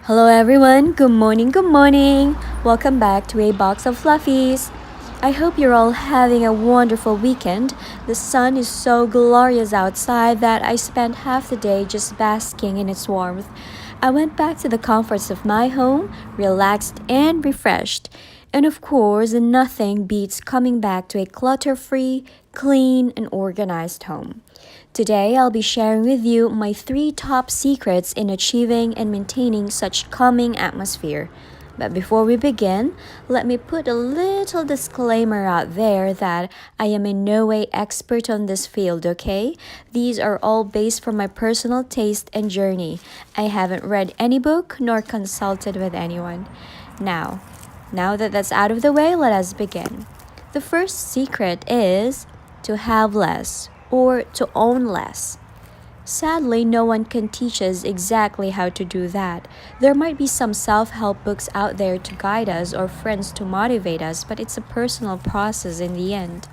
Hello everyone, good morning, good morning. Welcome back to a box of fluffies. I hope you're all having a wonderful weekend. The sun is so glorious outside that I spent half the day just basking in its warmth. I went back to the comforts of my home, relaxed and refreshed. And of course, nothing beats coming back to a clutter-free, clean, and organized home. Today, I'll be sharing with you my 3 top secrets in achieving and maintaining such calming atmosphere. But before we begin, let me put a little disclaimer out there that I am in no way expert on this field, okay? These are all based from my personal taste and journey. I haven't read any book nor consulted with anyone. Now that that's out of the way, let us begin. The first secret is to have less or to own less. Sadly, no one can teach us exactly how to do that. There might be some self help books out there to guide us or friends to motivate us, but it's a personal process in the end.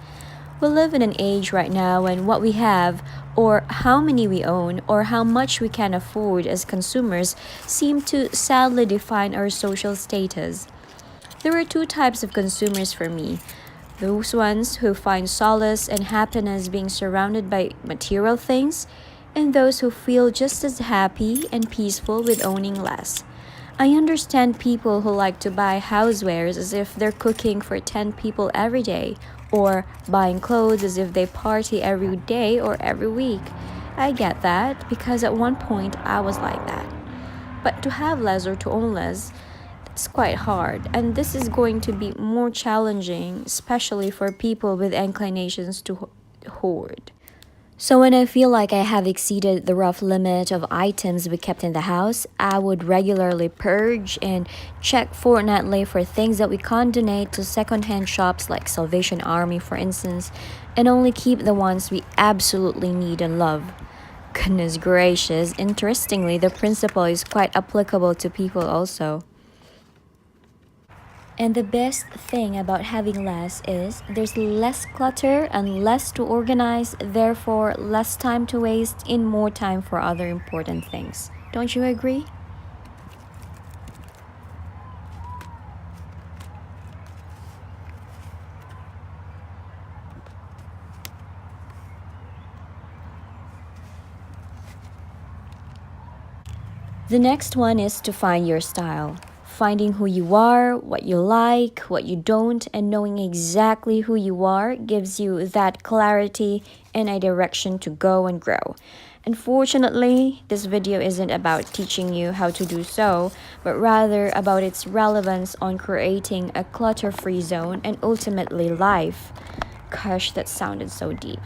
We live in an age right now when what we have, or how many we own, or how much we can afford as consumers seem to sadly define our social status. There are 2 types of consumers for me: those ones who find solace and happiness being surrounded by material things, and those who feel just as happy and peaceful with owning less. I understand people who like to buy housewares as if they're cooking for 10 people every day, or buying clothes as if they party every day or every week. I get that because at one point I was like that. But to have less or to own less, it's quite hard, and this is going to be more challenging, especially for people with inclinations to hoard. So, when I feel like I have exceeded the rough limit of items we kept in the house, I would regularly purge and check fortnightly for things that we can't donate to secondhand shops like Salvation Army, for instance, and only keep the ones we absolutely need and love. Goodness gracious, interestingly, the principle is quite applicable to people also. And the best thing about having less is there's less clutter and less to organize, therefore, less time to waste and more time for other important things. Don't you agree? The next one is to find your style. Finding who you are, what you like, what you don't, and knowing exactly who you are gives you that clarity and a direction to go and grow. Unfortunately, this video isn't about teaching you how to do so, but rather about its relevance on creating a clutter-free zone and ultimately life. Gosh, that sounded so deep.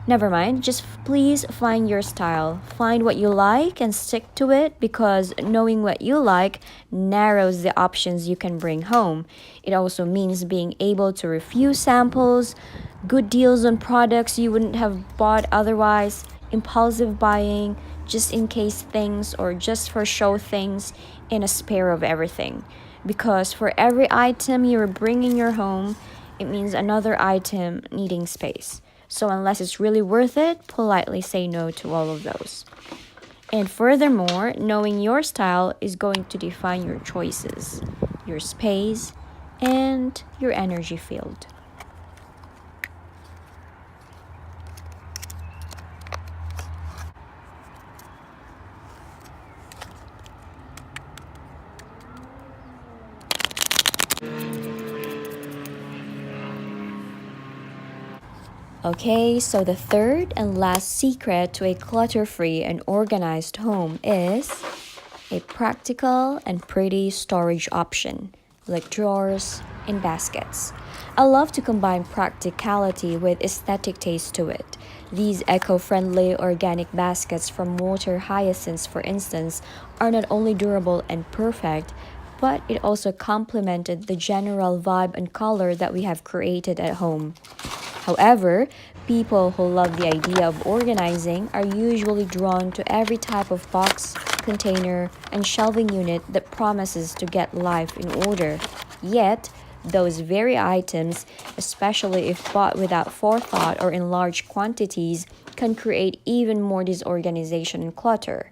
Never mind, just please find your style. Find what you like and stick to it because knowing what you like narrows the options you can bring home. It also means being able to refuse samples, good deals on products you wouldn't have bought otherwise, impulsive buying, just in case things or just for show things, and a spare of everything. Because for every item you're bringing your home, it means another item needing space. So, unless it's really worth it, politely say no to all of those. And furthermore, knowing your style is going to define your choices, your space, and your energy field. Okay, so the third and last secret to a clutter free and organized home is a practical and pretty storage option, like drawers and baskets. I love to combine practicality with aesthetic taste to it. These eco friendly organic baskets from water hyacinths, for instance, are not only durable and perfect, but it also complemented the general vibe and color that we have created at home. However, people who love the idea of organizing are usually drawn to every type of box, container, and shelving unit that promises to get life in order. Yet, those very items, especially if bought without forethought or in large quantities, can create even more disorganization and clutter.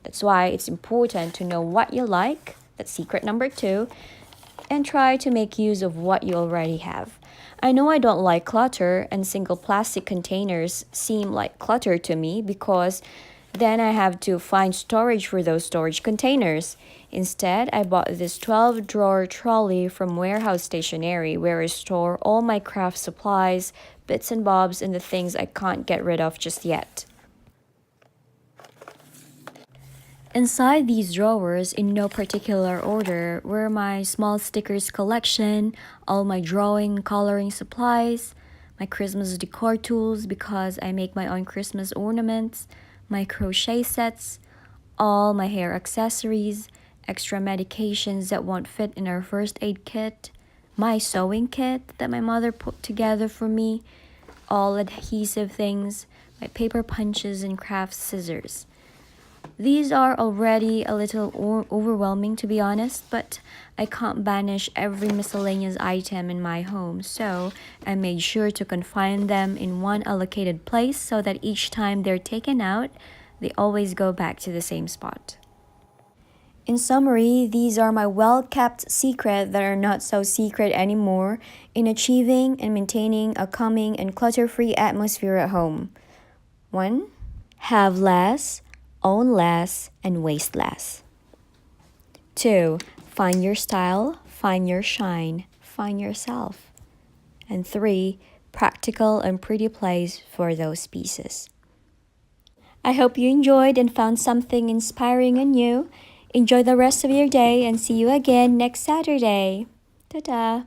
That's why it's important to know what you like, that's secret number 2, and try to make use of what you already have. I know I don't like clutter, and single plastic containers seem like clutter to me because then I have to find storage for those storage containers. Instead, I bought this 12-drawer trolley from Warehouse Stationery where I store all my craft supplies, bits and bobs, and the things I can't get rid of just yet. Inside these drawers, in no particular order, were my small stickers collection, all my drawing, coloring supplies, my Christmas decor tools because I make my own Christmas ornaments, my crochet sets, all my hair accessories, extra medications that won't fit in our first aid kit, my sewing kit that my mother put together for me, all adhesive things, my paper punches and craft scissors. These are already a little overwhelming, to be honest, but I can't banish every miscellaneous item in my home, so I made sure to confine them in one allocated place so that each time they're taken out, they always go back to the same spot. In summary, these are my well-kept secrets that are not so secret anymore in achieving and maintaining a calming and clutter-free atmosphere at home. 1. Have less, own less, and waste less. 2. Find your style, find your shine, find yourself. And 3. Practical and pretty place for those pieces. I hope you enjoyed and found something inspiring and new. Enjoy the rest of your day and see you again next Saturday. Ta-ta!